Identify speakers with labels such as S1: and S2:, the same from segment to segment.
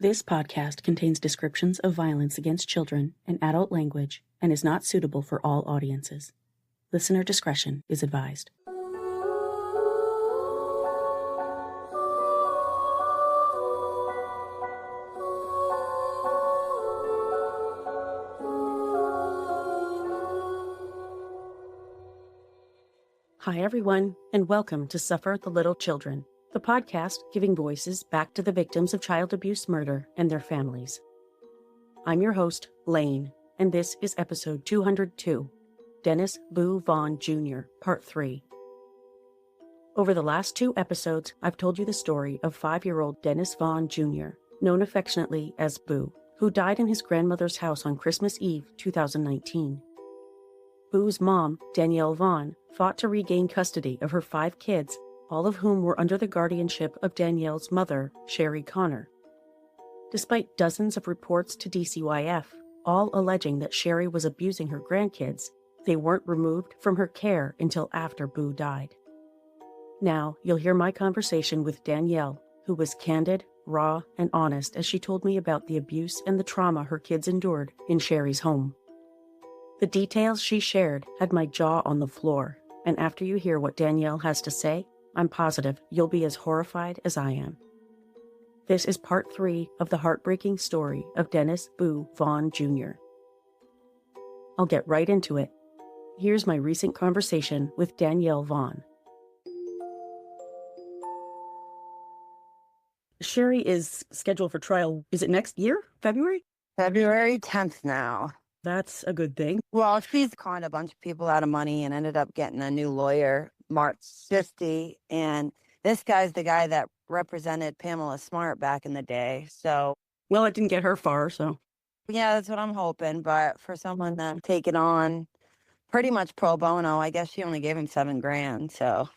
S1: This podcast contains descriptions of violence against children and adult language and is not suitable for all audiences. Listener discretion is advised. Hi, everyone, and welcome to Suffer the Little Children, the podcast giving voices back to the victims of child abuse murder and their families. I'm your host, Lane, and this is episode 202, Dennis Vaughan Jr., Part 3. Over the last 2 episodes, I've told you the story of 5-year-old Dennis Vaughan Jr., known affectionately as Boo, who died in his grandmother's house on Christmas Eve, 2019. Boo's mom, Danielle Vaughan, fought to regain custody of her 5 kids, all of whom were under the guardianship of Danielle's mother, Sherry Connor. Despite dozens of reports to DCYF, all alleging that Sherry was abusing her grandkids, they weren't removed from her care until after Boo died. Now, you'll hear my conversation with Danielle, who was candid, raw, and honest as she told me about the abuse and the trauma her kids endured in Sherry's home. The details she shared had my jaw on the floor, and after you hear what Danielle has to say, I'm positive you'll be as horrified as I am. This is part 3 of the heartbreaking story of Dennis Boo Vaughan Jr. I'll get right into it. Here's my recent conversation with Danielle Vaughan. Sherry is scheduled for trial, is it next year? February?
S2: February 10th now.
S1: That's a good thing.
S2: Well, she's conned a bunch of people out of money and ended up getting a new lawyer, Mark 50. And this guy's the guy that represented Pamela Smart back in the day. So,
S1: well, it didn't get her far, so.
S2: Yeah, that's what I'm hoping. But for someone to take it on pretty much pro bono, I guess she only gave him $7,000. So,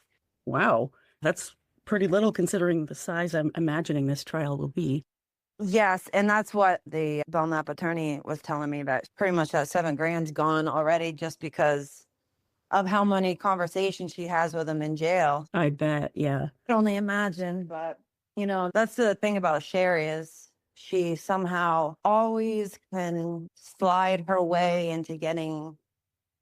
S1: wow, that's pretty little considering the size I'm imagining this trial will be.
S2: Yes, and that's what the Belknap attorney was telling me, that pretty much that $7,000's gone already just because of how many conversations she has with him in jail.
S1: I bet, yeah.
S2: I can only imagine, but, that's the thing about Sherry is she somehow always can slide her way into getting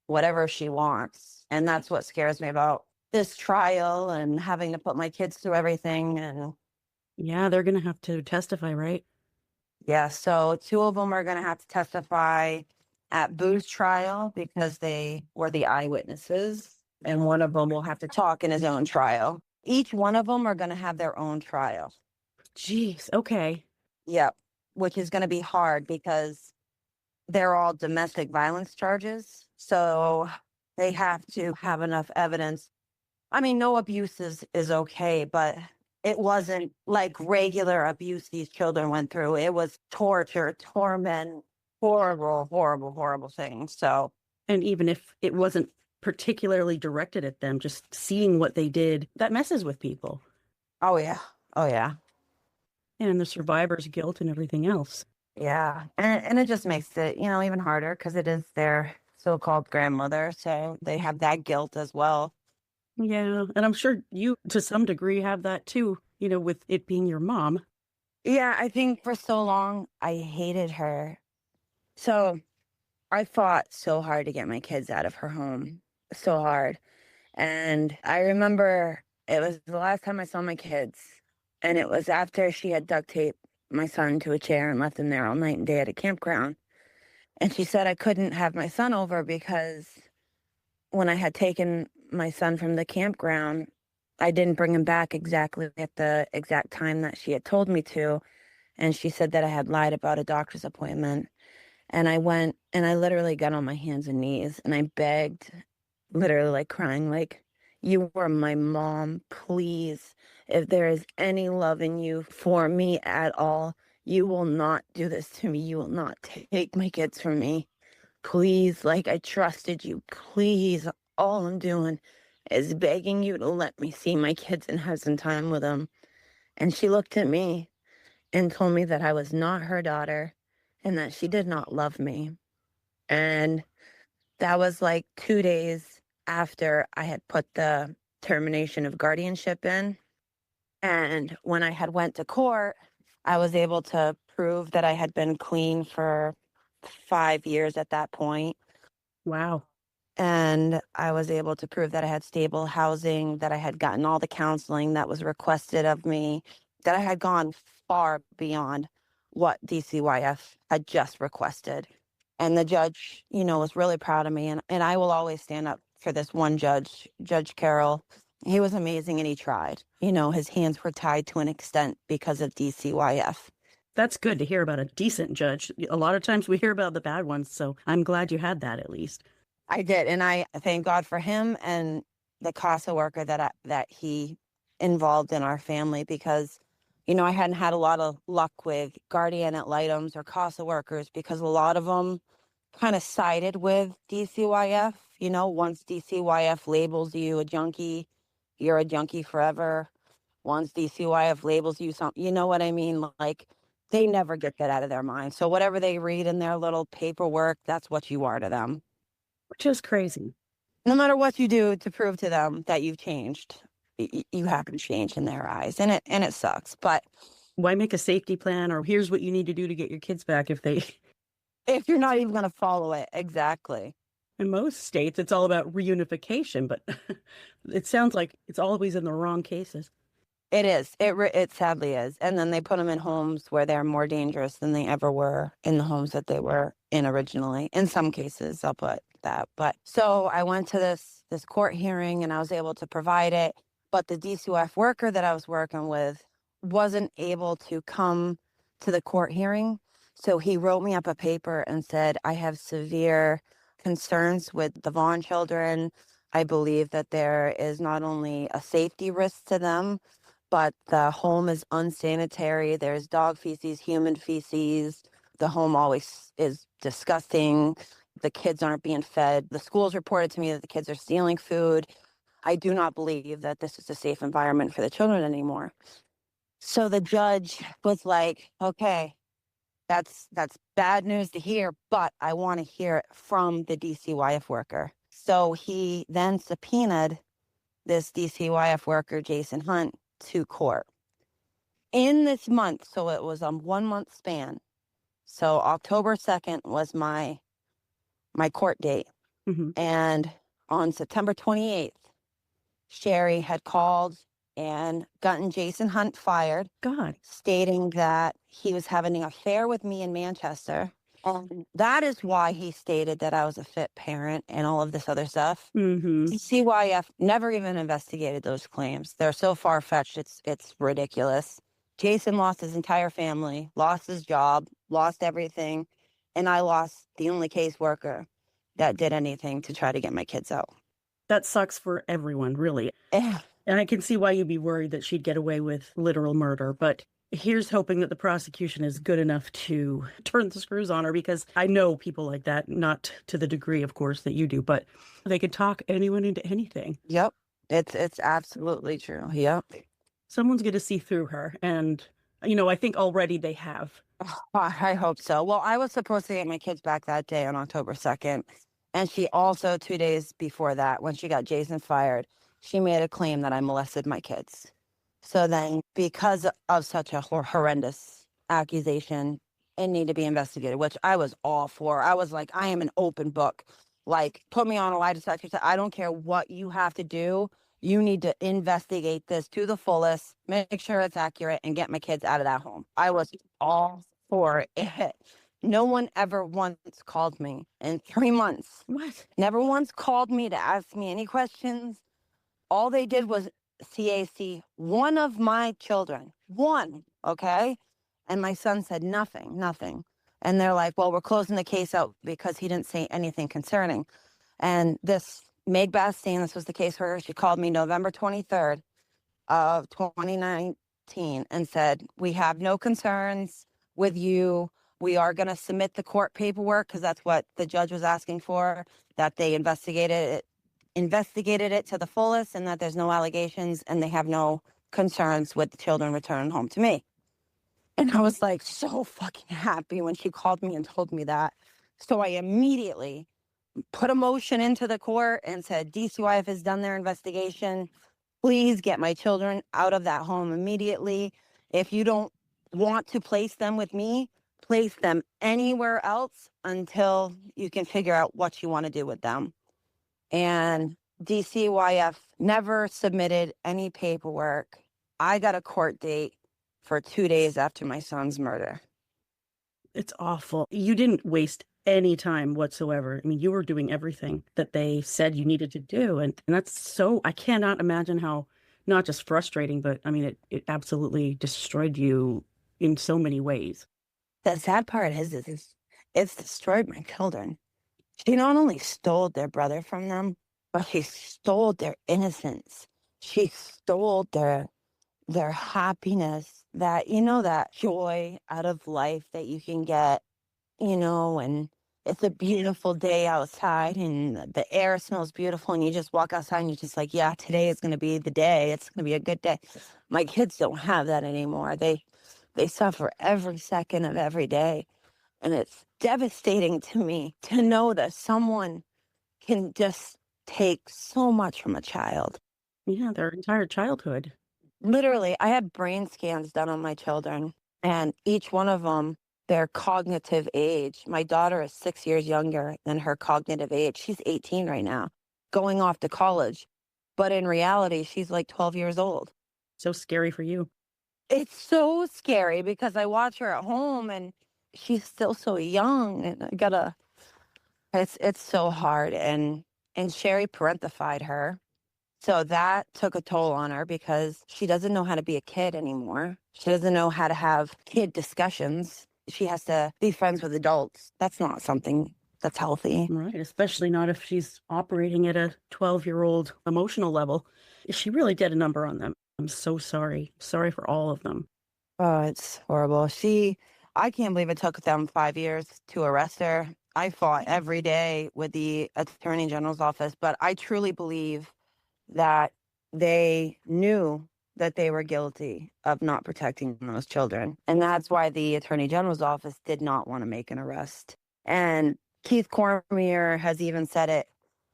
S2: whatever she wants. And that's what scares me about this trial and having to put my kids through everything. And
S1: yeah, they're going to have to testify, right?
S2: Yeah, so 2 of them are going to have to testify at Boo's trial because they were the eyewitnesses, and one of them will have to talk in his own trial. Each one of them are going to have their own trial.
S1: Jeez, okay.
S2: Yep, which is going to be hard because they're all domestic violence charges, so they have to have enough evidence. I mean, no abuse is okay, but it wasn't like regular abuse these children went through. It was torture, torment, horrible, horrible, horrible things. So,
S1: and even if it wasn't particularly directed at them, just seeing what they did, that messes with people.
S2: Oh, yeah. Oh, yeah.
S1: And the survivor's guilt and everything else.
S2: Yeah. And it just makes it, even harder because it is their so-called grandmother. So they have that guilt as well.
S1: Yeah, and I'm sure you, to some degree, have that too, with it being your mom.
S2: Yeah, I think for so long, I hated her. So I fought so hard to get my kids out of her home, so hard. And I remember it was the last time I saw my kids, and it was after she had duct taped my son to a chair and left him there all night and day at a campground. And she said I couldn't have my son over because when I had taken my son from the campground, I didn't bring him back exactly at the exact time that she had told me to. And she said that I had lied about a doctor's appointment. And I went and I literally got on my hands and knees and I begged, literally like crying, like, you were my mom, please. If there is any love in you for me at all, you will not do this to me. You will not take my kids from me. Please, like, I trusted you. Please, all I'm doing is begging you to let me see my kids and have some time with them. And she looked at me and told me that I was not her daughter and that she did not love me. And that was like 2 days after I had put the termination of guardianship in. And when I had went to court, I was able to prove that I had been clean for 5 years at that point.
S1: Wow.
S2: And I was able to prove that I had stable housing, that I had gotten all the counseling that was requested of me, that I had gone far beyond what DCYF had just requested. And the judge, was really proud of me. And I will always stand up for this one judge, Judge Carroll. He was amazing and he tried. His hands were tied to an extent because of DCYF.
S1: That's good to hear about a decent judge. A lot of times we hear about the bad ones, so I'm glad you had that at least.
S2: I did, and I thank God for him and the CASA worker that he involved in our family, because, I hadn't had a lot of luck with guardian ad litems or CASA workers, because a lot of them kind of sided with DCYF. Once DCYF labels you a junkie, you're a junkie forever. Once DCYF labels you something, you know what I mean? Like, they never get that out of their mind. So whatever they read in their little paperwork, that's what you are to them.
S1: Which is crazy.
S2: No matter what you do to prove to them that you've changed, you haven't changed in their eyes, and it sucks. But
S1: why make a safety plan, or here's what you need to do to get your kids back if
S2: you're not even going to follow it? Exactly.
S1: In most states, it's all about reunification, but it sounds like it's always in the wrong cases.
S2: It is. It sadly is. And then they put them in homes where they're more dangerous than they ever were in the homes that they were in originally. In some cases, I'll put that. But so I went to this court hearing and I was able to provide it. But the DCYF worker that I was working with wasn't able to come to the court hearing. So he wrote me up a paper and said, I have severe concerns with the Vaughan children. I believe that there is not only a safety risk to them, but the home is unsanitary. There's dog feces, human feces. The home always is disgusting. The kids aren't being fed. The schools reported to me that the kids are stealing food. I do not believe that this is a safe environment for the children anymore. So the judge was like, okay, that's bad news to hear, but I want to hear it from the DCYF worker. So he then subpoenaed this DCYF worker, Jason Hunt, to court in this month. So it was a 1 month span. So October 2nd was my court date.
S1: Mm-hmm.
S2: And on September 28th, Sherry had called and gotten Jason Hunt fired.
S1: God.
S2: Stating that he was having an affair with me in Manchester. That is why he stated that I was a fit parent and all of this other stuff.
S1: Mm-hmm.
S2: DCYF never even investigated those claims. They're so far-fetched, it's ridiculous. Jason lost his entire family, lost his job, lost everything, and I lost the only caseworker that did anything to try to get my kids out.
S1: That sucks for everyone, really. And I can see why you'd be worried that she'd get away with literal murder, but here's hoping that the prosecution is good enough to turn the screws on her, because I know people like that, not to the degree, of course, that you do, but they could talk anyone into anything.
S2: Yep. It's absolutely true. Yep.
S1: Someone's going to see through her. And, I think already they have.
S2: I hope so. Well, I was supposed to get my kids back that day on October 2nd. And she also, 2 days before that, when she got Jason fired, she made a claim that I molested my kids. So then, because of such a horrendous accusation, it needed to be investigated, which I was all for. I was like, I am an open book. Like, put me on a lie detector. I don't care what you have to do. You need to investigate this to the fullest, make sure it's accurate, and get my kids out of that home. I was all for it. No one ever once called me in 3 months.
S1: What?
S2: Never once called me to ask me any questions. All they did was CAC one of my children. One, okay? And my son said nothing. And they're like, well, we're closing the case out because he didn't say anything concerning. And this Meg Bastine, this was the case where she called me November 23rd of 2019 and said, we have no concerns with you. We are going to submit the court paperwork, because that's what the judge was asking for, that they investigated it to the fullest, and that there's no allegations and they have no concerns with the children returning home to me. And I was like so fucking happy when she called me and told me that. So I immediately put a motion into the court and said, DCYF has done their investigation. Please get my children out of that home immediately. If you don't want to place them with me, place them anywhere else until you can figure out what you want to do with them. And DCYF never submitted any paperwork. I got a court date for 2 days after my son's murder.
S1: It's awful. You didn't waste any time whatsoever. I mean, you were doing everything that they said you needed to do. And that's so, I cannot imagine how not just frustrating, but I mean, it absolutely destroyed you in so many ways.
S2: The sad part is it's destroyed my children. She not only stole their brother from them, but she stole their innocence. She stole their happiness, that, that joy out of life that you can get, and it's a beautiful day outside and the air smells beautiful and you just walk outside and you're just like, yeah, today is going to be the day. It's going to be a good day. My kids don't have that anymore. They suffer every second of every day. And it's devastating to me to know that someone can just take so much from a child.
S1: Yeah, their entire childhood.
S2: Literally, I had brain scans done on my children, and each one of them, their cognitive age. My daughter is 6 years younger than her cognitive age. She's 18 right now, going off to college. But in reality, she's like 12 years old.
S1: So scary for you.
S2: It's so scary because I watch her at home and she's still so young, and it's so hard. And Sherry parentified her. So that took a toll on her because she doesn't know how to be a kid anymore. She doesn't know how to have kid discussions. She has to be friends with adults. That's not something that's healthy.
S1: Right, especially not if she's operating at a 12-year-old emotional level. She really did a number on them. I'm so sorry. Sorry for all of them.
S2: Oh, it's horrible. I can't believe it took them 5 years to arrest her. I fought every day with the Attorney General's office, but I truly believe that they knew that they were guilty of not protecting those children. And that's why the Attorney General's office did not want to make an arrest. And Keith Cormier has even said it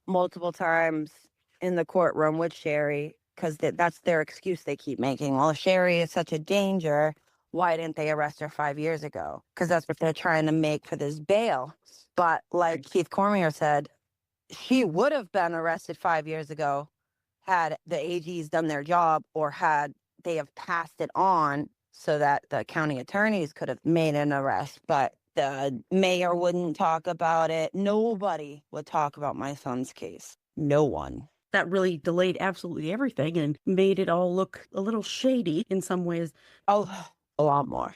S2: multiple times in the courtroom with Sherry, because that's their excuse they keep making. Well, if Sherry is such a danger, why didn't they arrest her 5 years ago? Because that's what they're trying to make for this bail. But like Keith Cormier said, she would have been arrested 5 years ago had the AGs done their job, or had they have passed it on so that the county attorneys could have made an arrest. But the mayor wouldn't talk about it. Nobody would talk about my son's case. No one.
S1: That really delayed absolutely everything and made it all look a little shady in some ways.
S2: Oh, a lot more.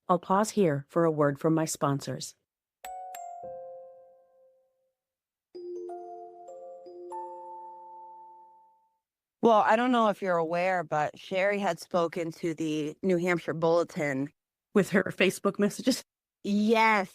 S1: I'll pause here for a word from my sponsors.
S2: Well, I don't know if you're aware, but Sherry had spoken to the New Hampshire Bulletin.
S1: With her Facebook messages?
S2: Yes.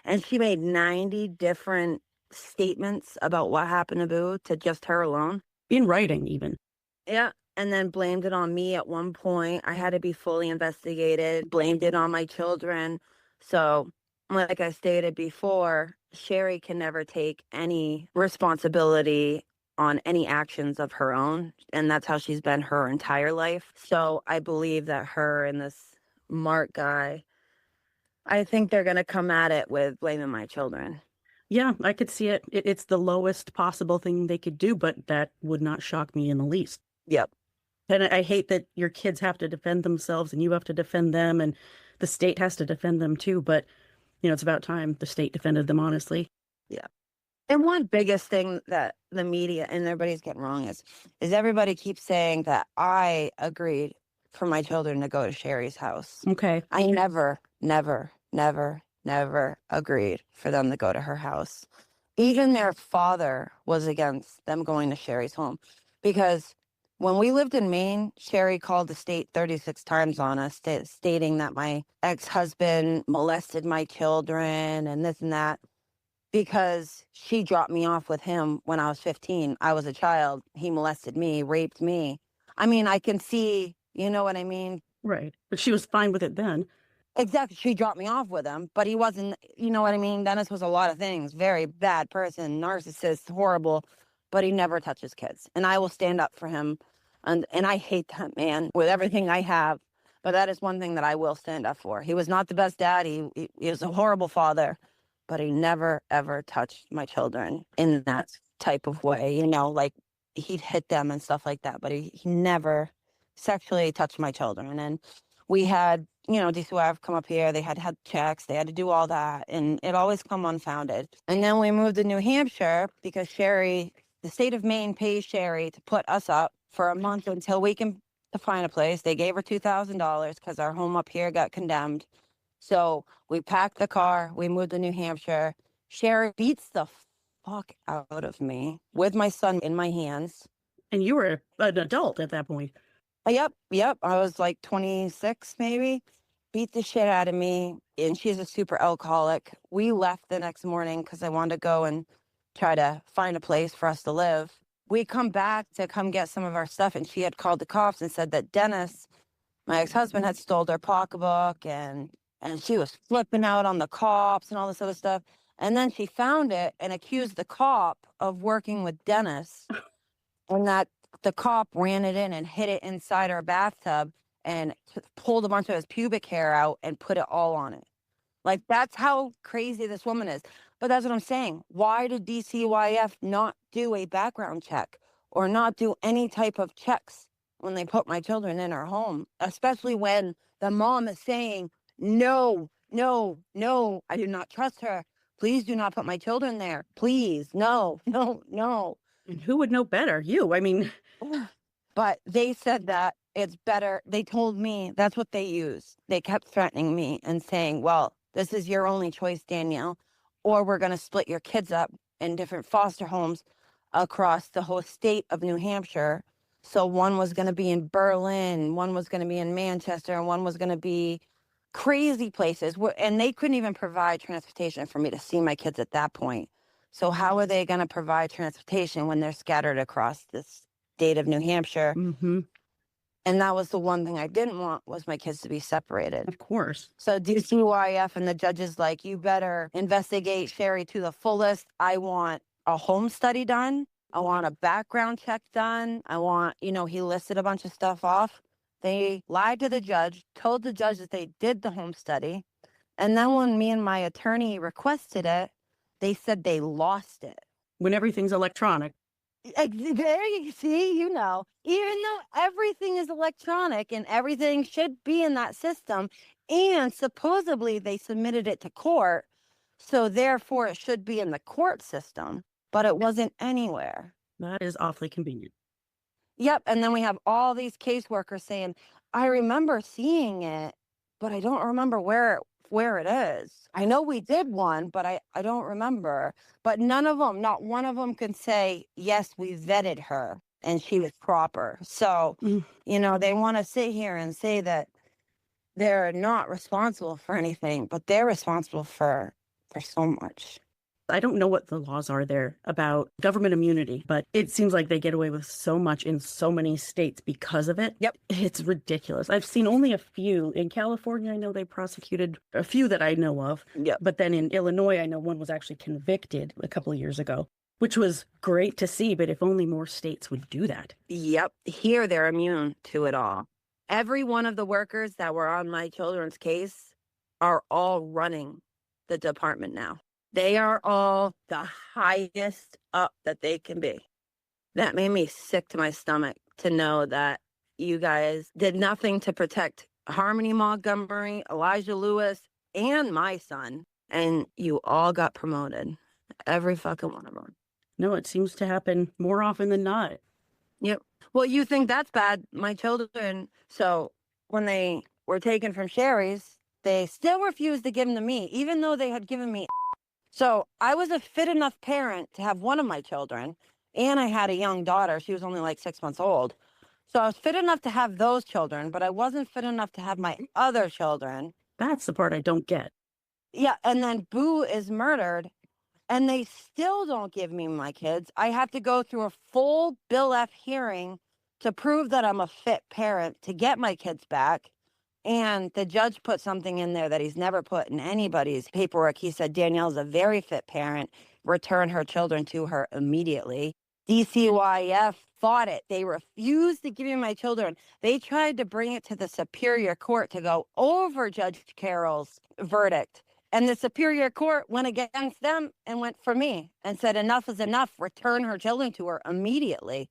S2: And she made 90 different statements about what happened to Boo, to just her alone.
S1: In writing, even.
S2: Yeah. And then blamed it on me at one point. I had to be fully investigated, blamed it on my children. So, like I stated before, Sherry can never take any responsibility on any actions of her own. And that's how she's been her entire life. So I believe that her and this Mark guy, I think they're going to come at it with blaming my children.
S1: Yeah, I could see it. It's the lowest possible thing they could do, but that would not shock me in the least.
S2: Yep.
S1: And I hate that your kids have to defend themselves and you have to defend them and the state has to defend them too. But, it's about time the state defended them, honestly.
S2: Yeah. And one biggest thing that the media and everybody's getting wrong is everybody keeps saying that I agreed for my children to go to Sherry's house.
S1: Okay.
S2: I never agreed for them to go to her house. Even their father was against them going to Sherry's home, because when we lived in Maine, Sherry called the state 36 times on us, stating that my ex-husband molested my children and this and that, because she dropped me off with him when I was 15. I was a child. He molested me, raped me. I mean, I can see, you know what I mean?
S1: Right. But she was fine with it then.
S2: Exactly. She dropped me off with him, but he wasn't, you know what I mean? Dennis was a lot of things. Very bad person, narcissist, horrible, but he never touches kids. And I will stand up for him. And I hate that man with everything I have. But that is one thing that I will stand up for. He was not the best dad. He was a horrible father, but he never, ever touched my children in that type of way. You know, like he'd hit them and stuff like that, but he never sexually touched my children. And we had, DCYF come up here. They had checks. They had to do all that. And it always come unfounded. And then we moved to New Hampshire because the state of Maine pays Sherry to put us up for a month until we can to find a place. They gave her $2,000 because our home up here got condemned. So we packed the car. We moved to New Hampshire. Sherry beats the fuck out of me with my son in my hands.
S1: And you were an adult at that point.
S2: Yep. I was like 26 maybe. Beat the shit out of me. And she's a super alcoholic. We left the next morning because I wanted to go and try to find a place for us to live. We come back to come get some of our stuff, and she had called the cops and said that Dennis, my ex-husband, had stole their pocketbook, and she was flipping out on the cops and all this other stuff. And then she found it and accused the cop of working with Dennis, and that the cop ran it in and hid it inside our bathtub and pulled a bunch of his pubic hair out and put it all on it. Like, that's how crazy this woman is. But that's what I'm saying. Why did DCYF not do a background check or not do any type of checks when they put my children in our home? Especially when the mom is saying, no, I do not trust her. Please do not put my children there. Please, no.
S1: And who would know better? You, I mean.
S2: But they said that it's better. They told me that's what they use. They kept threatening me and saying, well, this is your only choice, Danielle, or we're going to split your kids up in different foster homes across the whole state of New Hampshire. So one was going to be in Berlin, one was going to be in Manchester, and one was going to be crazy places. And they couldn't even provide transportation for me to see my kids at that point. So how are they going to provide transportation when they're scattered across this state of New Hampshire?
S1: Mm-hmm.
S2: And that was the one thing I didn't want, was my kids to be separated.
S1: Of course.
S2: So DCYF and the judges like, you better investigate Sherry to the fullest. I want a home study done. I want a background check done. I want, he listed a bunch of stuff off. They lied to the judge, told the judge that they did the home study. And then when me and my attorney requested it, they said they lost it.
S1: When everything's electronic.
S2: There you see, even though everything is electronic and everything should be in that system, and supposedly they submitted it to court, so therefore it should be in the court system, but it wasn't anywhere.
S1: That is awfully convenient.
S2: Yep. And then we have all these caseworkers saying, I remember seeing it, but I don't remember where it is. I know we did one, but I don't remember. But none of them, not one of them can say, yes, we vetted her and she was proper. So, they want to sit here and say that they're not responsible for anything, but they're responsible for so much.
S1: I don't know what the laws are there about government immunity, but it seems like they get away with so much in so many states because of it.
S2: Yep.
S1: It's ridiculous. I've seen only a few. In California, I know they prosecuted a few that I know of.
S2: Yep.
S1: But then in Illinois, I know one was actually convicted a couple of years ago, which was great to see. But if only more states would do that.
S2: Yep. Here, they're immune to it all. Every one of the workers that were on my children's case are all running the department now. They are all the highest up that they can be. That made me sick to my stomach to know that you guys did nothing to protect Harmony Montgomery, Elijah Lewis, and my son. And you all got promoted. Every fucking one of them.
S1: No, it seems to happen more often than not.
S2: Yep. Well, you think that's bad. My children, so when they were taken from Sherry's, they still refused to give them to me, even though they had given me. So I was a fit enough parent to have one of my children, and I had a young daughter. She was only like 6 months old. So I was fit enough to have those children, but I wasn't fit enough to have my other children.
S1: That's the part I don't get.
S2: Yeah, and then Boo is murdered, and they still don't give me my kids. I have to go through a full Bill F hearing to prove that I'm a fit parent to get my kids back. And the judge put something in there that he's never put in anybody's paperwork. He said, Danielle's a very fit parent. Return her children to her immediately. DCYF fought it. They refused to give me my children. They tried to bring it to the Superior Court to go over Judge Carroll's verdict. And the Superior Court went against them and went for me and said, enough is enough. Return her children to her immediately.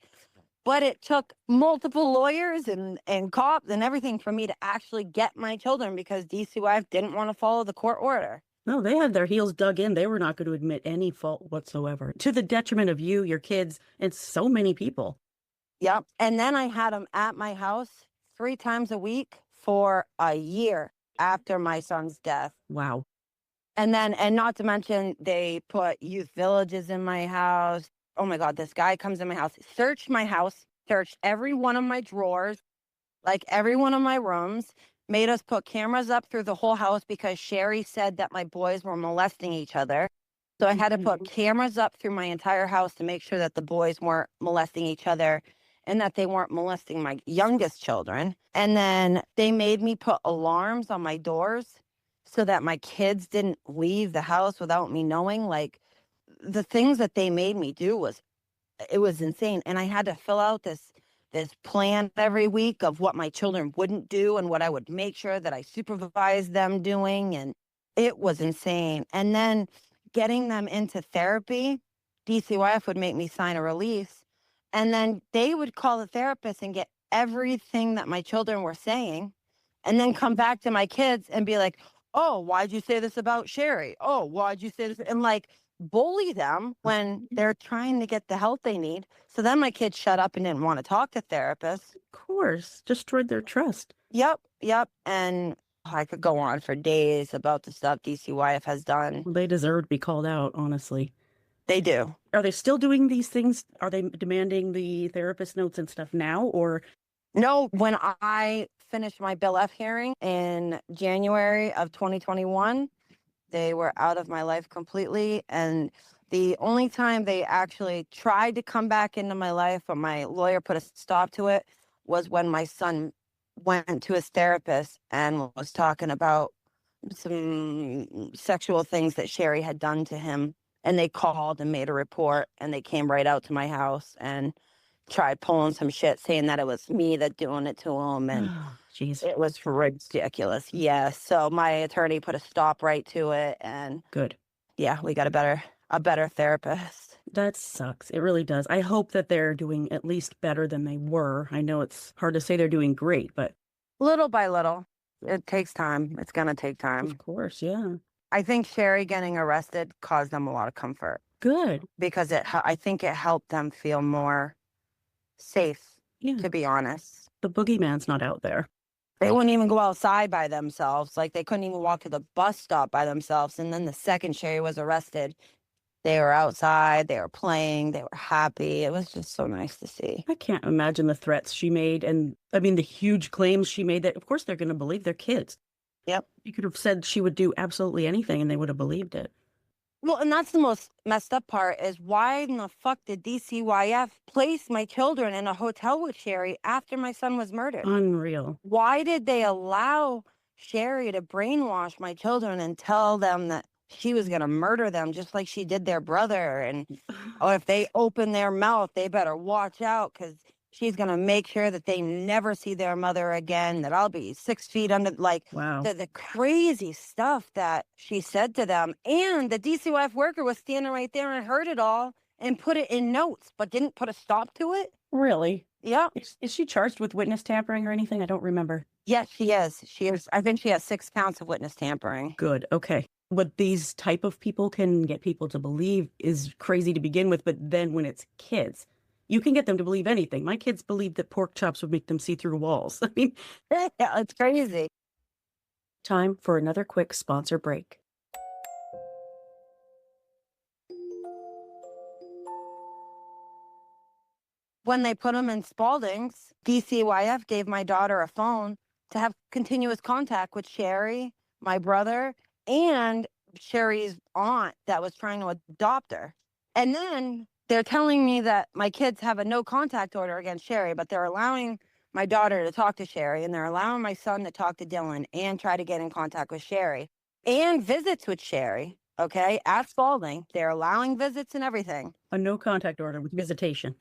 S2: But it took multiple lawyers and cops and everything for me to actually get my children because DCYF didn't want to follow the court order.
S1: No, they had their heels dug in. They were not going to admit any fault whatsoever, to the detriment of you, your kids, and so many people.
S2: Yep. And then I had them at my house 3 times a week for a year after my son's death.
S1: Wow.
S2: And not to mention, they put youth villages in my house. Oh my God, this guy comes in my house, searched my house, searched every one of my drawers, like every one of my rooms, made us put cameras up through the whole house because Sherry said that my boys were molesting each other. So I had to put cameras up through my entire house to make sure that the boys weren't molesting each other and that they weren't molesting my youngest children. And then they made me put alarms on my doors so that my kids didn't leave the house without me knowing. Like, the things that they made me do was insane. And I had to fill out this plan every week of what my children wouldn't do and what I would make sure that I supervised them doing. And it was insane. And then getting them into therapy, DCYF would make me sign a release. And then they would call the therapist and get everything that my children were saying and then come back to my kids and be like, oh, why'd you say this about Sherry? Oh, why'd you say this? And like bully them when they're trying to get the help they need. So then my kids shut up and didn't want to talk to therapists.
S1: Of course. Destroyed their trust.
S2: Yep. And I could go on for days about the stuff DCYF has done.
S1: They deserve to be called out, honestly.
S2: They do.
S1: Are they still doing these things? Are they demanding the therapist notes and stuff now, or?
S2: No, when I finished my Bill F hearing in January of 2021, they were out of my life completely. And the only time they actually tried to come back into my life, but my lawyer put a stop to it, was when my son went to his therapist and was talking about some sexual things that Sherry had done to him. And they called and made a report, and they came right out to my house and tried pulling some shit, saying that it was me that doing it to him. And
S1: jeez,
S2: it was ridiculous. Yeah. So my attorney put a stop right to it. And
S1: good.
S2: Yeah, we got a better therapist.
S1: That sucks. It really does. I hope that they're doing at least better than they were. I know it's hard to say they're doing great, but
S2: little by little, it takes time. It's going to take time.
S1: Of course. Yeah.
S2: I think Sherry getting arrested caused them a lot of comfort.
S1: Good.
S2: Because I think it helped them feel more safe, to be honest.
S1: The boogeyman's not out there.
S2: They wouldn't even go outside by themselves. Like, they couldn't even walk to the bus stop by themselves. And then the second Sherry was arrested, they were outside, they were playing, they were happy. It was just so nice to see.
S1: I can't imagine the threats she made. And I mean, the huge claims she made that, of course, they're going to believe their kids.
S2: Yep.
S1: You could have said she would do absolutely anything and they would have believed it.
S2: Well, and that's the most messed up part is why in the fuck did DCYF place my children in a hotel with Sherry after my son was murdered?
S1: Unreal.
S2: Why did they allow Sherry to brainwash my children and tell them that she was going to murder them just like she did their brother? And if they open their mouth, they better watch out because she's going to make sure that they never see their mother again, that I'll be 6 feet under, like,
S1: wow.
S2: The crazy stuff that she said to them. And the DCYF worker was standing right there and heard it all and put it in notes, but didn't put a stop to it.
S1: Really?
S2: Yeah.
S1: Is she charged with witness tampering or anything? I don't remember.
S2: Yes, she is. I think she has 6 counts of witness tampering.
S1: Good. Okay. What these type of people can get people to believe is crazy to begin with, but then when it's kids, you can get them to believe anything. My kids believed that pork chops would make them see through walls. I mean,
S2: yeah, it's crazy.
S1: Time for another quick sponsor break.
S2: When they put them in Spalding's, DCYF gave my daughter a phone to have continuous contact with Sherry, my brother, and Sherry's aunt that was trying to adopt her. And then they're telling me that my kids have a no contact order against Sherry, but they're allowing my daughter to talk to Sherry, and they're allowing my son to talk to Dylan and try to get in contact with Sherry and visits with Sherry. okay, at Spalding. They're allowing visits and everything.
S1: A no contact order with visitation.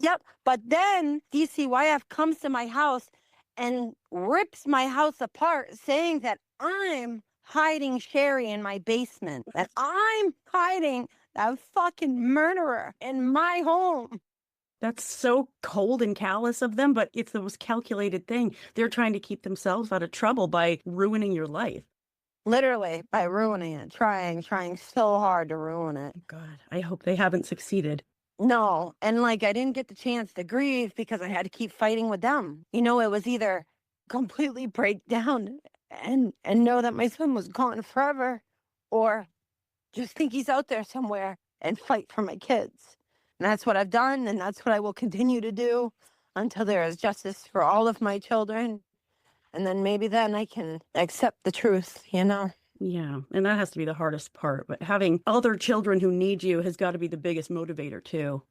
S2: Yep. But then DCYF comes to my house and rips my house apart, saying that I'm hiding Sherry in my basement, that I'm hiding that fucking murderer in my home.
S1: That's so cold and callous of them, but it's the most calculated thing. They're trying to keep themselves out of trouble by ruining your life.
S2: Literally, by ruining it, trying so hard to ruin it.
S1: God, I hope they haven't succeeded.
S2: No, and like I didn't get the chance to grieve because I had to keep fighting with them. You know, it was either completely break down and know that my son was gone forever, or just think he's out there somewhere and fight for my kids. And that's what I've done, and that's what I will continue to do until there is justice for all of my children. And then maybe then I can accept the truth, you know?
S1: Yeah, and that has to be the hardest part. But having other children who need you has got to be the biggest motivator too.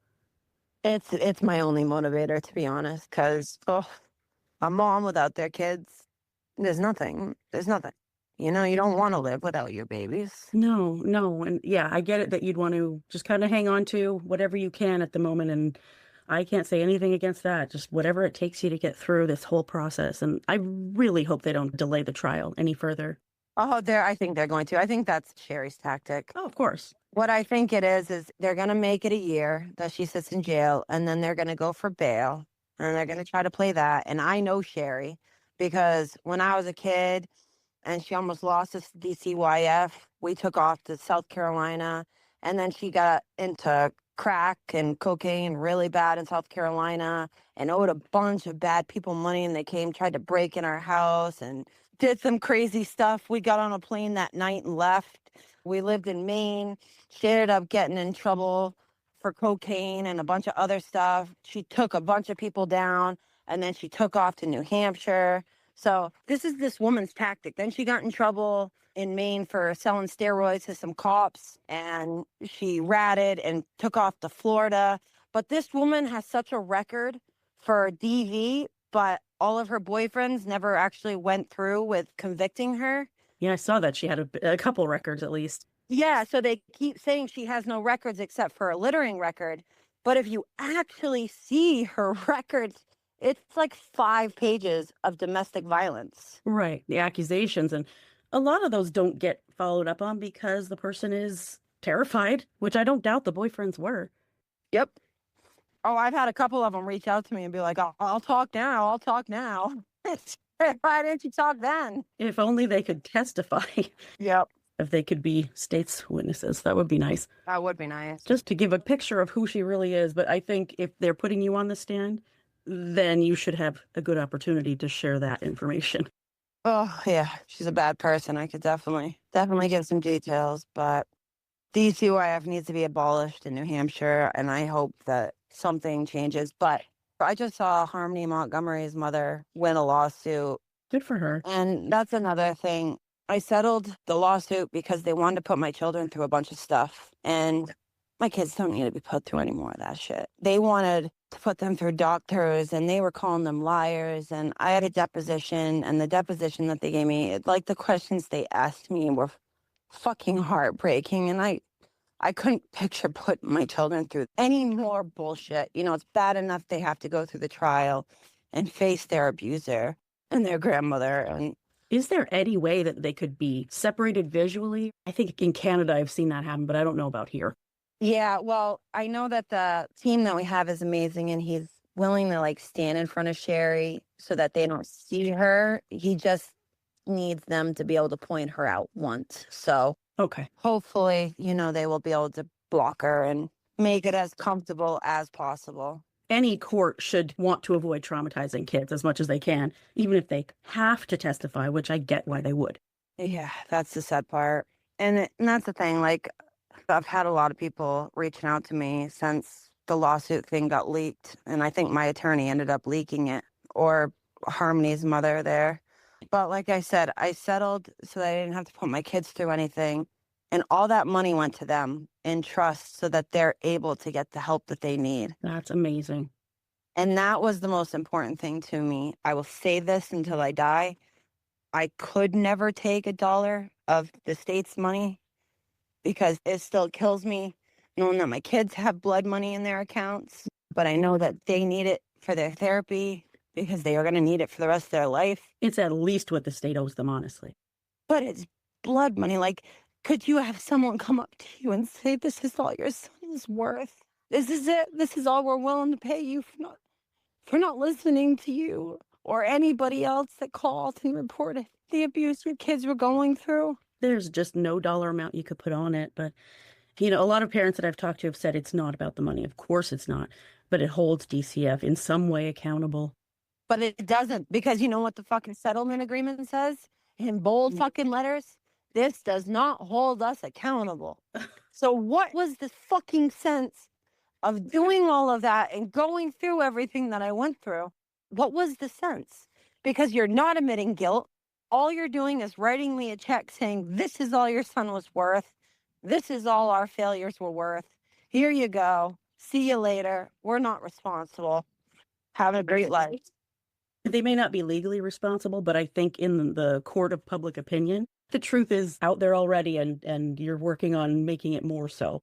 S2: It's my only motivator, to be honest, because a mom without their kids, there's nothing. There's nothing. You know, you don't want to live without your babies.
S1: No, no. And yeah, I get it that you'd want to just kind of hang on to whatever you can at the moment. And I can't say anything against that. Just whatever it takes you to get through this whole process. And I really hope they don't delay the trial any further.
S2: Oh, I think they're going to. I think that's Sherry's tactic.
S1: Oh, of course.
S2: What I think it is they're going to make it a year that she sits in jail, and then they're going to go for bail, and they're going to try to play that. And I know Sherry because when I was a kid and she almost lost us to DCYF, we took off to South Carolina, and then she got into crack and cocaine really bad in South Carolina and owed a bunch of bad people money, and they tried to break in our house and did some crazy stuff. We got on a plane that night and left. We lived in Maine. She ended up getting in trouble for cocaine and a bunch of other stuff. She took a bunch of people down, and then she took off to New Hampshire. So this is this woman's tactic. Then she got in trouble in Maine for selling steroids to some cops, and she ratted and took off to Florida. But this woman has such a record for DV, but all of her boyfriends never actually went through with convicting her.
S1: Yeah, I saw that she had a couple records at least.
S2: Yeah, so they keep saying she has no records except for a littering record. But if you actually see her records, it's like 5 pages of domestic violence.
S1: Right. The accusations. And a lot of those don't get followed up on because the person is terrified, which I don't doubt the boyfriends were.
S2: Yep. Oh, I've had a couple of them reach out to me and be like, I'll talk now. I'll talk now. Why didn't you talk then?
S1: If only they could testify.
S2: Yep.
S1: If they could be state's witnesses, that would be nice.
S2: That would be nice.
S1: Just to give a picture of who she really is. But I think if they're putting you on the stand, then you should have a good opportunity to share that information.
S2: Oh, yeah. She's a bad person. I could definitely give some details. But DCYF needs to be abolished in New Hampshire, and I hope that something changes. But I just saw Harmony Montgomery's mother win a lawsuit.
S1: Good for her.
S2: And that's another thing. I settled the lawsuit because they wanted to put my children through a bunch of stuff. And my kids don't need to be put through any more of that shit. They wanted to put them through doctors, and they were calling them liars. And I had a deposition, and the deposition that they gave me, like the questions they asked me were fucking heartbreaking. And I couldn't picture putting my children through any more bullshit. You know, it's bad enough they have to go through the trial and face their abuser and their grandmother. And
S1: is there any way that they could be separated visually? I think in Canada I've seen that happen, but I don't know about here.
S2: yeah, well, I know that the team that we have is amazing, and he's willing to like stand in front of Sherry so that they don't see her. He just needs them to be able to point her out once. So
S1: okay,
S2: hopefully, you know, they will be able to block her and make it as comfortable as possible.
S1: Any court should want to avoid traumatizing kids as much as they can, even if they have to testify, which I get why they would.
S2: Yeah, that's the sad part. And that's the thing. Like, I've had a lot of people reaching out to me since the lawsuit thing got leaked. And I think my attorney ended up leaking it, or Harmony's mother there. But like I said, I settled so that I didn't have to put my kids through anything. And all that money went to them in trust so that they're able to get the help that they need.
S1: That's amazing.
S2: And that was the most important thing to me. I will say this until I die. I could never take $1 of the state's money. because it still kills me knowing that my kids have blood money in their accounts, but I know that they need it for their therapy because they are going to need it for the rest of their life.
S1: It's at least what the state owes them, honestly.
S2: But it's blood money. Like, could you have someone come up to you and say, this is all your son is worth? This is it. This is all we're willing to pay you for not listening to you or anybody else that called and reported the abuse your kids were going through.
S1: There's just no dollar amount you could put on it. But, a lot of parents that I've talked to have said it's not about the money. Of course it's not. But it holds DCF in some way accountable.
S2: But it doesn't, because you know what the fucking settlement agreement says in bold fucking letters? This does not hold us accountable. So what was the fucking sense of doing all of that and going through everything that I went through? What was the sense? Because you're not admitting guilt. All you're doing is writing me a check saying, this is all your son was worth. This is all our failures were worth. Here you go. See you later. We're not responsible. Have a great life.
S1: They may not be legally responsible, but I think in the court of public opinion, the truth is out there already, and you're working on making it more so.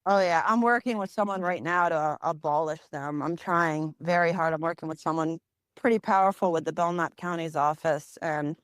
S2: Oh, yeah. I'm working with someone right now to abolish them. I'm trying very hard. I'm working with someone pretty powerful with the Belknap County's office, and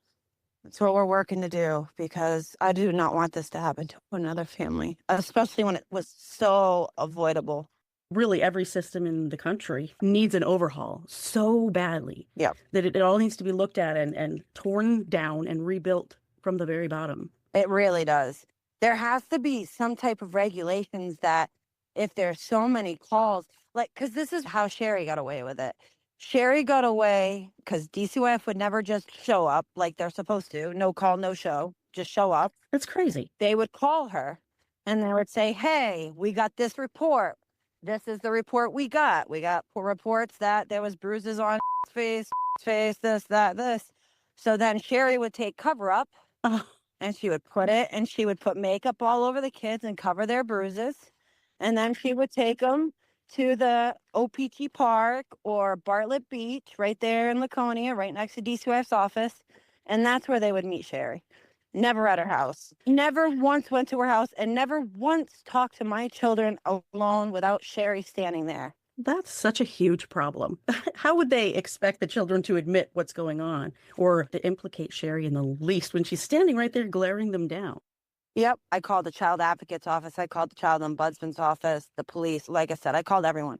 S2: that's what we're working to do, because I do not want this to happen to another family, especially when it was so avoidable.
S1: Really, every system in the country needs an overhaul so badly that it all needs to be looked at and torn down and rebuilt from the very bottom.
S2: It really does. There has to be some type of regulations that if there's so many calls, like, because this is how Sherry got away with it. Sherry got away because DCYF would never just show up like they're supposed to. No call, no show, just show up.
S1: That's crazy.
S2: They would call her and they would say, hey, we got this report. This is the report we got. We got reports that there was bruises on face, this, that, this. So then Sherry would take cover up and she would put makeup all over the kids and cover their bruises. And then she would take them to the OPT Park or Bartlett Beach right there in Laconia, right next to DCYF's office. And that's where they would meet Sherry. Never at her house. Never once went to her house and never once talked to my children alone without Sherry standing there.
S1: That's such a huge problem. How would they expect the children to admit what's going on or to implicate Sherry in the least when she's standing right there glaring them down?
S2: Yep. I called the child advocate's office. I called the child ombudsman's office, the police. Like I said, I called everyone.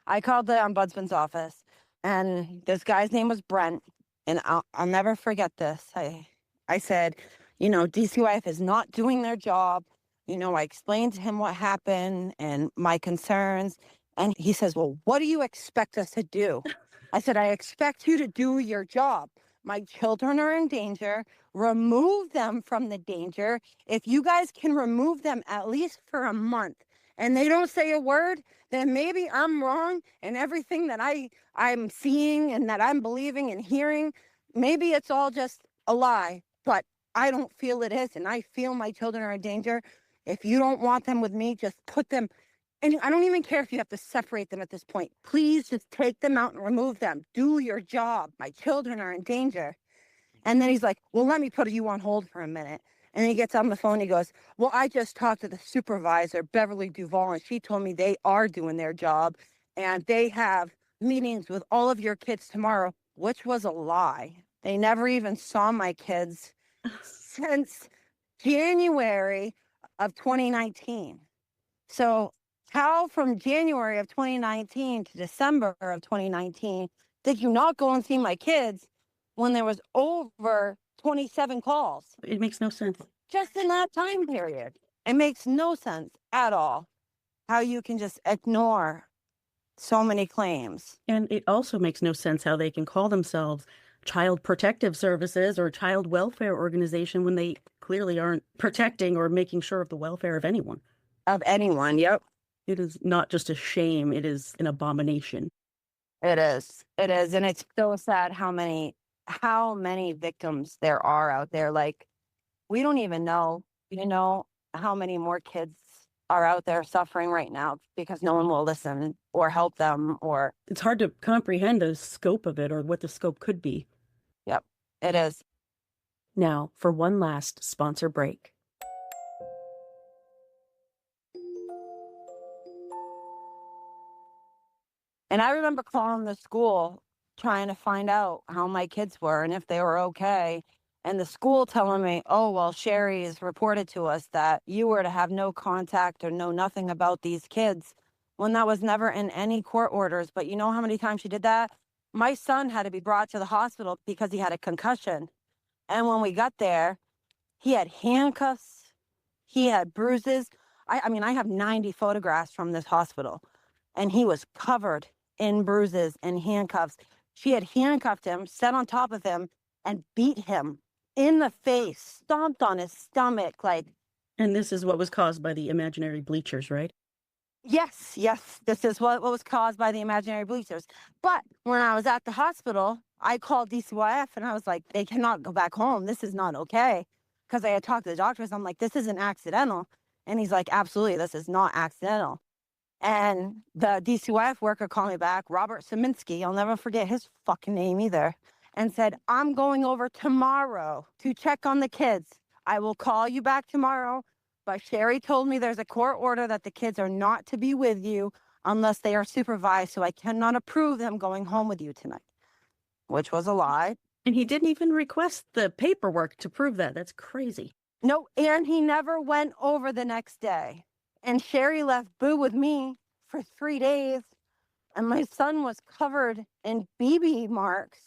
S2: I called the ombudsman's office, and this guy's name was Brent. And I'll never forget this. I said, DCYF is not doing their job. I explained to him what happened and my concerns. And he says, well, what do you expect us to do? I said, I expect you to do your job. My children are in danger. Remove them from the danger. If you guys can remove them at least for a month and they don't say a word, then maybe I'm wrong and everything that I'm seeing and that I'm believing and hearing, maybe it's all just a lie. But I don't feel it is, and I feel my children are in danger. If you don't want them with me, just put them, and I don't even care if you have to separate them at this point. Please just take them out and remove them. Do your job. My children are in danger. And then he's like, well, let me put you on hold for a minute. And he gets on the phone. He goes, well, I just talked to the supervisor, Beverly Duvall, and she told me they are doing their job, and they have meetings with all of your kids tomorrow, which was a lie. They never even saw my kids since January of 2019. So how from January of 2019 to December of 2019 did you not go and see my kids when there was over 27 calls?
S1: It makes no sense.
S2: Just in that time period. It makes no sense at all how you can just ignore so many claims.
S1: And it also makes no sense how they can call themselves Child Protective Services or Child Welfare Organization when they clearly aren't protecting or making sure of the welfare of anyone.
S2: Of anyone, yep.
S1: It is not just a shame, it is an abomination.
S2: It is. It is. And it's so sad how many victims there are out there. Like, we don't even know, how many more kids are out there suffering right now because no one will listen or help them, or
S1: it's hard to comprehend the scope of it or what the scope could be.
S2: Yep, it is.
S1: Now for one last sponsor break.
S2: And I remember calling the school trying to find out how my kids were and if they were okay. And the school telling me, oh, well, Sherry has reported to us that you were to have no contact or know nothing about these kids, when that was never in any court orders. But you know how many times she did that? My son had to be brought to the hospital because he had a concussion. And when we got there, he had handcuffs, he had bruises. I mean, I have 90 photographs from this hospital, and he was covered in bruises and handcuffs. She had handcuffed him, sat on top of him, and beat him in the face, stomped on his stomach. Like,
S1: And this is what was caused by the imaginary bleachers, right?
S2: yes, this is what was caused by the imaginary bleachers. But when I was at the hospital, I called DCYF and I was like, they cannot go back home. This is not okay. Because I had talked to the doctors. I'm like, this isn't accidental. And he's like, absolutely, this is not accidental. And the DCYF worker called me back, Robert Saminsky, I'll never forget his fucking name either, and said, I'm going over tomorrow to check on the kids. I will call you back tomorrow. But Sherry told me there's a court order that the kids are not to be with you unless they are supervised. So I cannot approve them going home with you tonight, which was a lie.
S1: And he didn't even request the paperwork to prove that. That's crazy.
S2: No, and he never went over the next day. And Sherry left Boo with me for 3 days. And my son was covered in BB marks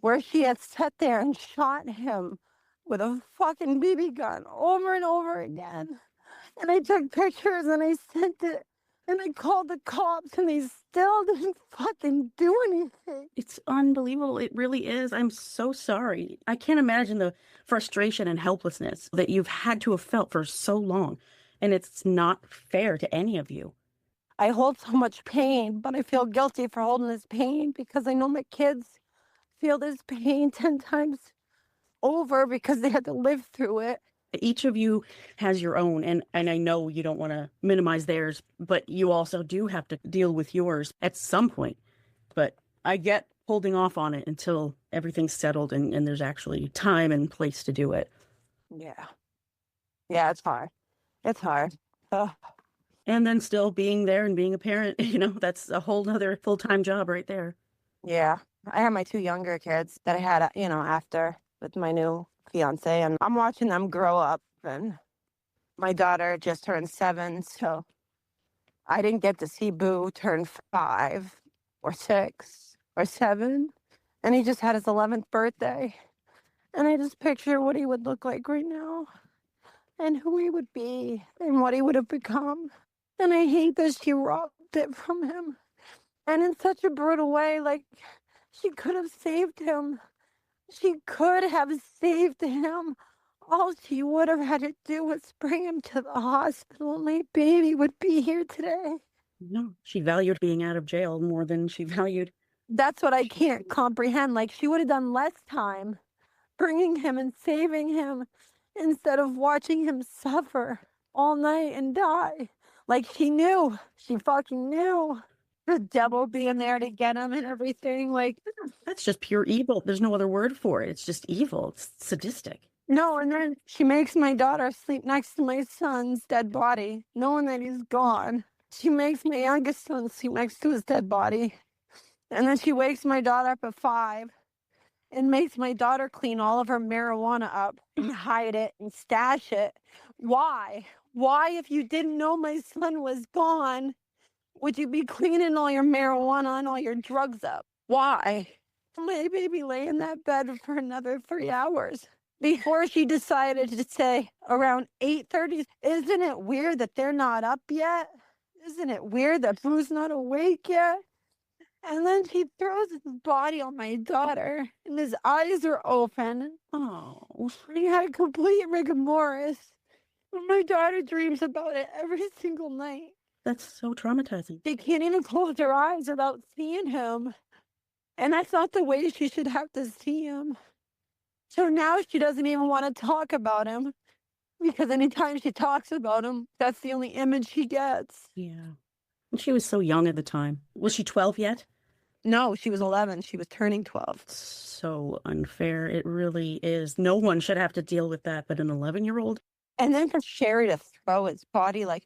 S2: where she had sat there and shot him with a fucking BB gun over and over again. And I took pictures and I sent it. And I called the cops and they still didn't fucking do anything.
S1: It's unbelievable. It really is. I'm so sorry. I can't imagine the frustration and helplessness that you've had to have felt for so long. And it's not fair to any of you.
S2: I hold so much pain, but I feel guilty for holding this pain because I know my kids feel this pain 10 times over because they had to live through it.
S1: Each of you has your own, and I know you don't want to minimize theirs, but you also do have to deal with yours at some point. But I get holding off on it until everything's settled and there's actually time and place to do it.
S2: Yeah. Yeah, it's hard. It's hard. Ugh.
S1: And then still being there and being a parent, that's a whole nother full-time job right there.
S2: Yeah. I have my 2 younger kids that I had, after with my new fiance, and I'm watching them grow up. And my daughter just turned 7, so I didn't get to see Boo turn 5 or 6 or 7, and he just had his 11th birthday. And I just picture what he would look like right now and who he would be and what he would have become. And I hate that she robbed it from him. And in such a brutal way, like, she could have saved him. She could have saved him. All she would have had to do was bring him to the hospital. My baby would be here today.
S1: No, she valued being out of jail more than she valued.
S2: That's what I can't comprehend. Like, she would have done less time bringing him and saving him instead of watching him suffer all night and die. Like, she knew. She fucking knew. The devil being there to get him and everything. Like,
S1: that's just pure evil. There's no other word for it. It's just evil. It's sadistic.
S2: No, and then she makes my daughter sleep next to my son's dead body, knowing that he's gone. She makes my youngest son sleep next to his dead body. And then she wakes my daughter up at 5 and makes my daughter clean all of her marijuana up and hide it and stash it. Why? Why, if you didn't know my son was gone, would you be cleaning all your marijuana and all your drugs up? Why? My baby lay in that bed for another 3 hours before she decided to say around 8:30, isn't it weird that they're not up yet? Isn't it weird that Boo's not awake yet? And then she throws his body on my daughter, and his eyes are open.
S1: Oh,
S2: He had a complete rigor mortis. And my daughter dreams about it every single night.
S1: that's so traumatizing.
S2: She can't even close her eyes without seeing him. And that's not the way she should have to see him. So now she doesn't even want to talk about him because anytime she talks about him, that's the only image she gets.
S1: Yeah. And she was so young at the time. Was she 12 yet?
S2: No, she was 11. She was turning 12.
S1: So unfair. It really is. No one should have to deal with that, but an 11-year-old?
S2: And then for Sherry to throw his body, like,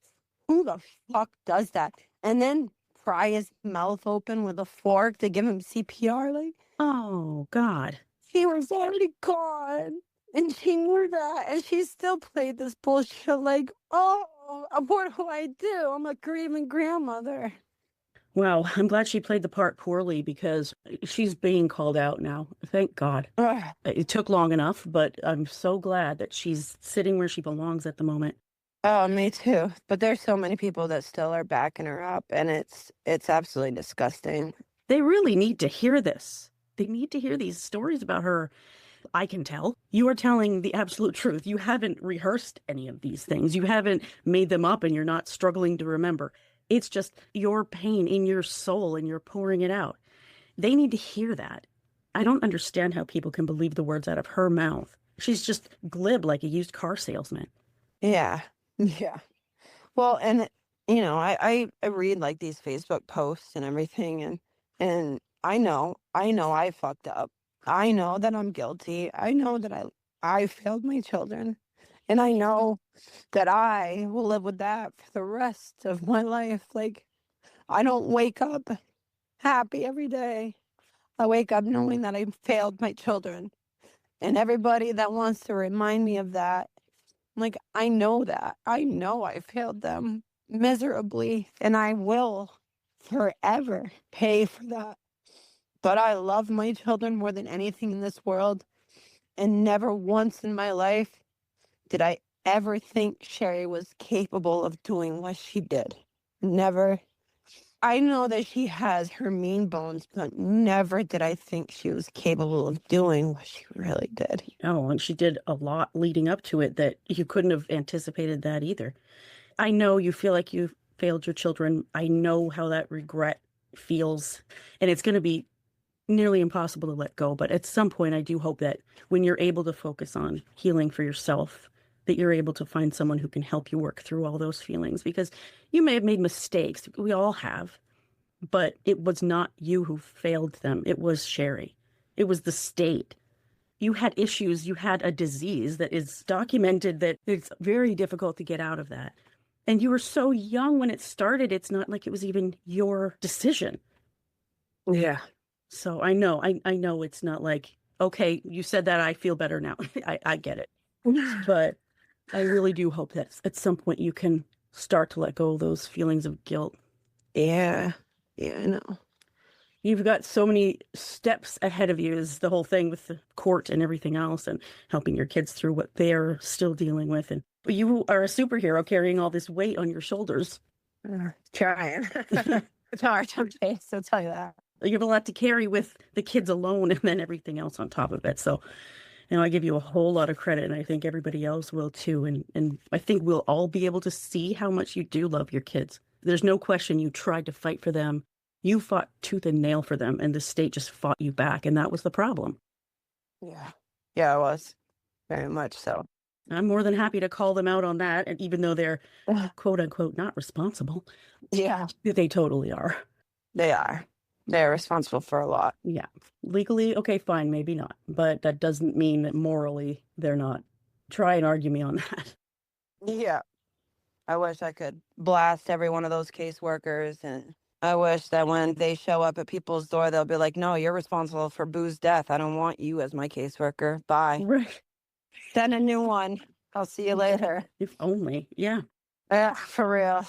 S2: who the fuck does that? And then pry his mouth open with a fork to give him CPR. Like,
S1: Oh, God.
S2: he was already gone. And she knew that. And she still played this bullshit like, oh, what do I do? I'm a grieving grandmother.
S1: Well, I'm glad she played the part poorly because she's being called out now. Thank God.
S2: Ugh.
S1: It took long enough, but I'm so glad that she's sitting where she belongs at the moment.
S2: Oh, me too. But there's so many people that still are backing her up, and it's absolutely disgusting.
S1: They really need to hear this. They need to hear these stories about her. I can tell. You are telling the absolute truth. You haven't rehearsed any of these things. You haven't made them up and you're not struggling to remember. It's just your pain in your soul and you're pouring it out. They need to hear that. I don't understand how people can believe the words out of her mouth. She's just glib like a used car salesman.
S2: Yeah. Yeah. Well, and I read like these Facebook posts and everything, and I know I fucked up. I know that I'm guilty. I know that I failed my children, and I know that I will live with that for the rest of my life. Like, I don't wake up happy every day. I wake up knowing that I failed my children, and everybody that wants to remind me of that, like, I know that. I know I failed them miserably, and I will forever pay for that. But I love my children more than anything in this world, and never once in my life did I ever think Sherry was capable of doing what she did. Never. I know that she has her mean bones, but never did I think she was capable of doing what she really did.
S1: Oh, and she did a lot leading up to it that you couldn't have anticipated that either. I know you feel like you failed your children. I know how that regret feels, and it's going to be nearly impossible to let go. But at some point, I do hope that when you're able to focus on healing for yourself, that you're able to find someone who can help you work through all those feelings, because you may have made mistakes. We all have, but it was not you who failed them. It was Sherry. It was the state. You had issues. You had a disease that is documented that it's very difficult to get out of that. And you were so young when it started. It's not like it was even your decision.
S2: Yeah.
S1: So I know it's not like, okay, you said that, I feel better now. I get it. But I really do hope that at some point you can start to let go of those feelings of guilt.
S2: Yeah. Yeah, I know.
S1: You've got so many steps ahead of you, is the whole thing with the court and everything else, and helping your kids through what they're still dealing with. And you are a superhero carrying all this weight on your shoulders.
S2: Trying. It's hard some days, I'll tell you that.
S1: You have a lot to carry with the kids alone and then everything else on top of it. So, I give you a whole lot of credit, and I think everybody else will too. And I think we'll all be able to see how much you do love your kids. There's no question you tried to fight for them. You fought tooth and nail for them, and the state just fought you back, and that was the problem.
S2: Yeah. Yeah, I was. Very much so.
S1: I'm more than happy to call them out on that, and even though they're quote unquote not responsible,
S2: Yeah.
S1: they totally are.
S2: They are. They're responsible for a lot.
S1: Yeah. Legally, okay, fine, maybe not. But that doesn't mean that morally they're not. Try and argue me on that.
S2: Yeah. I wish I could blast every one of those caseworkers, and I wish that when they show up at people's door, they'll be like, no, you're responsible for Boo's death. I don't want you as my caseworker. Bye.
S1: Right.
S2: Send a new one. I'll see you later.
S1: If only. Yeah.
S2: Yeah, for real.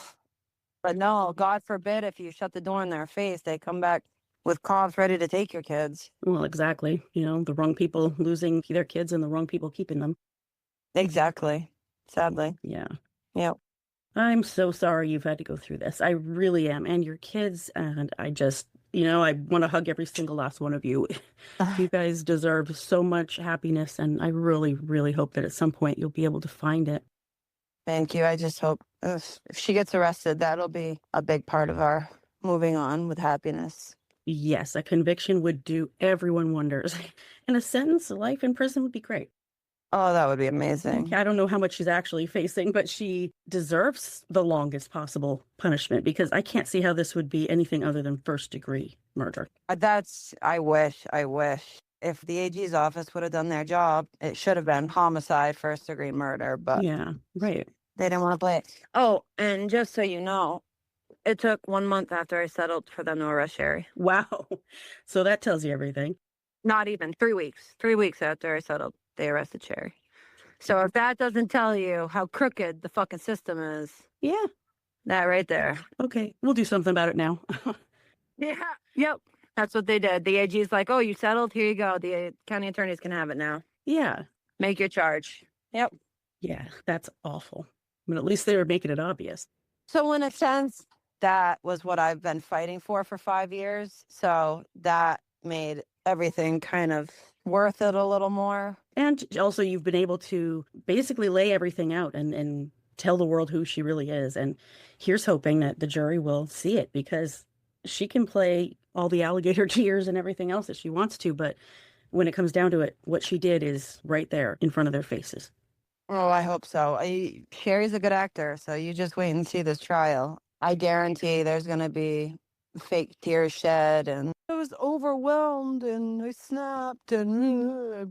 S2: But no, God forbid if you shut the door in their face, they come back with cops ready to take your kids.
S1: Well, exactly. The wrong people losing their kids and the wrong people keeping them.
S2: Exactly. Sadly.
S1: Yeah.
S2: Yep.
S1: I'm so sorry you've had to go through this. I really am. And your kids. And I just, I want to hug every single last one of you. You guys deserve so much happiness. And I really, really hope that at some point you'll be able to find it.
S2: Thank you. I just hope if she gets arrested, that'll be a big part of our moving on with happiness.
S1: Yes, a conviction would do everyone wonders. And a sentence, life in prison would be great.
S2: Oh, that would be amazing.
S1: I don't know how much she's actually facing, but she deserves the longest possible punishment, because I can't see how this would be anything other than first-degree murder.
S2: I wish. If the AG's office would have done their job, it should have been homicide, first-degree murder, but
S1: yeah, right.
S2: They didn't want to play it. Oh, and just so you know, It took 1 month after I settled for them to arrest Sherry.
S1: Wow. So that tells you everything.
S2: Not even 3 weeks. 3 weeks after I settled, they arrested Sherry. So if that doesn't tell you how crooked the fucking system is,
S1: Yeah.
S2: that right there.
S1: Okay. We'll do something about it now.
S2: Yeah. Yep. That's what they did. The AG is like, oh, you settled? Here you go. The county attorneys can have it now.
S1: Yeah.
S2: Make your charge. Yep.
S1: Yeah. That's awful. But at least they were making it obvious.
S2: So in a sense, that was what I've been fighting for 5 years. So that made everything kind of worth it a little more.
S1: And also you've been able to basically lay everything out and tell the world who she really is. And here's hoping that the jury will see it, because she can play all the alligator tears and everything else that she wants to. But when it comes down to it, what she did is right there in front of their faces.
S2: Oh, I hope so. Sherry's a good actor, so you just wait and see this trial. I guarantee there's going to be fake tears shed, and I was overwhelmed, and I snapped,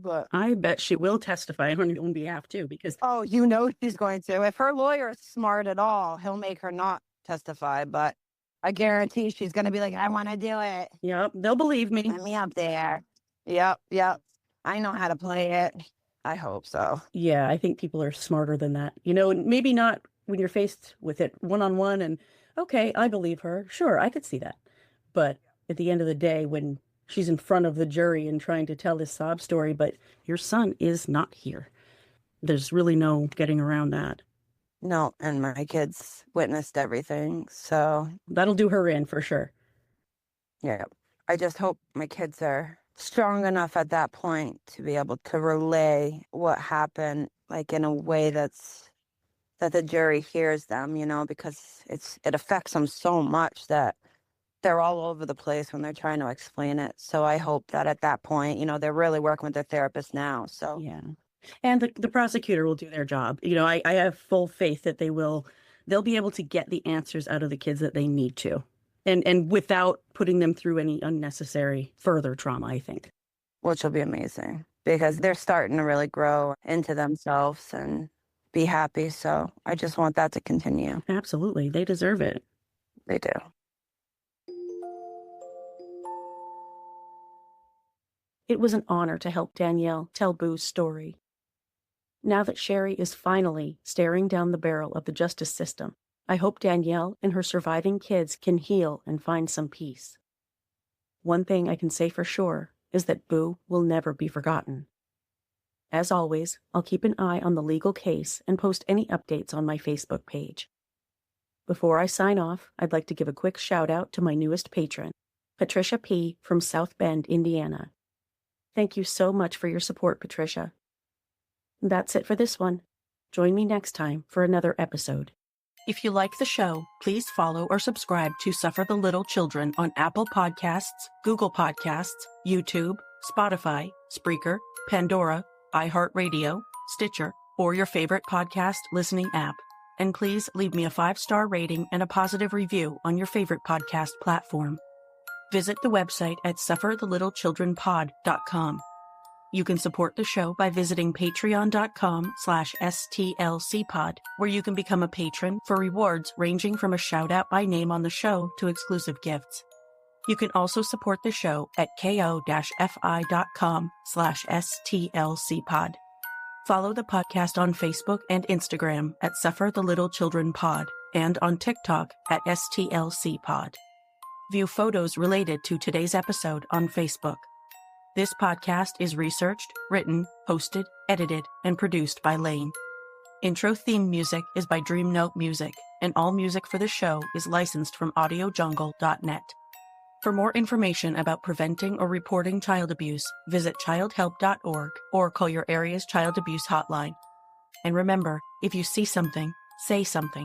S2: but
S1: I bet she will testify on her own behalf too, because
S2: oh, you know she's going to. If her lawyer is smart at all, he'll make her not testify, but I guarantee she's going to be like, I want to do it.
S1: yep, they'll believe me.
S2: Let me up there. Yep. I know how to play it. I hope so.
S1: Yeah, I think people are smarter than that. Maybe not when you're faced with it one-on-one and, okay, I believe her. Sure, I could see that. But at the end of the day, when she's in front of the jury and trying to tell this sob story, but your son is not here, there's really no getting around that.
S2: No, and my kids witnessed everything, so
S1: That'll do her in for sure.
S2: yeah. I just hope my kids are strong enough at that point to be able to relay what happened, like in a way that the jury hears them, because it affects them so much that they're all over the place when they're trying to explain it. So I hope that at that point, they're really working with their therapist now. So
S1: Yeah. And the prosecutor will do their job. I have full faith that they'll be able to get the answers out of the kids that they need to. And without putting them through any unnecessary further trauma, I think.
S2: which will be amazing because they're starting to really grow into themselves and be happy. So I just want that to continue.
S1: Absolutely. They deserve it.
S2: They do.
S1: It was an honor to help Danielle tell Boo's story. Now that Sherry is finally staring down the barrel of the justice system, I hope Danielle and her surviving kids can heal and find some peace. One thing I can say for sure is that Boo will never be forgotten. As always, I'll keep an eye on the legal case and post any updates on my Facebook page. Before I sign off, I'd like to give a quick shout out to my newest patron, Patricia P. from South Bend, Indiana. Thank you so much for your support, Patricia. That's it for this one. Join me next time for another episode. If you like the show, please follow or subscribe to Suffer the Little Children on Apple Podcasts, Google Podcasts, YouTube, Spotify, Spreaker, Pandora, iHeartRadio, Stitcher, or your favorite podcast listening app. And please leave me a 5-star rating and a positive review on your favorite podcast platform. Visit the website at sufferthelittlechildrenpod.com. You can support the show by visiting patreon.com/stlcpod, where you can become a patron for rewards ranging from a shout-out by name on the show to exclusive gifts. You can also support the show at ko-fi.com/stlcpod. Follow the podcast on Facebook and Instagram at Suffer the Little Children Pod and on TikTok at stlcpod. View photos related to today's episode on Facebook. This podcast is researched, written, hosted, edited, and produced by Lane. Intro theme music is by Dream Note Music, and all music for the show is licensed from audiojungle.net. For more information about preventing or reporting child abuse, visit childhelp.org or call your area's child abuse hotline. And remember, if you see something, say something.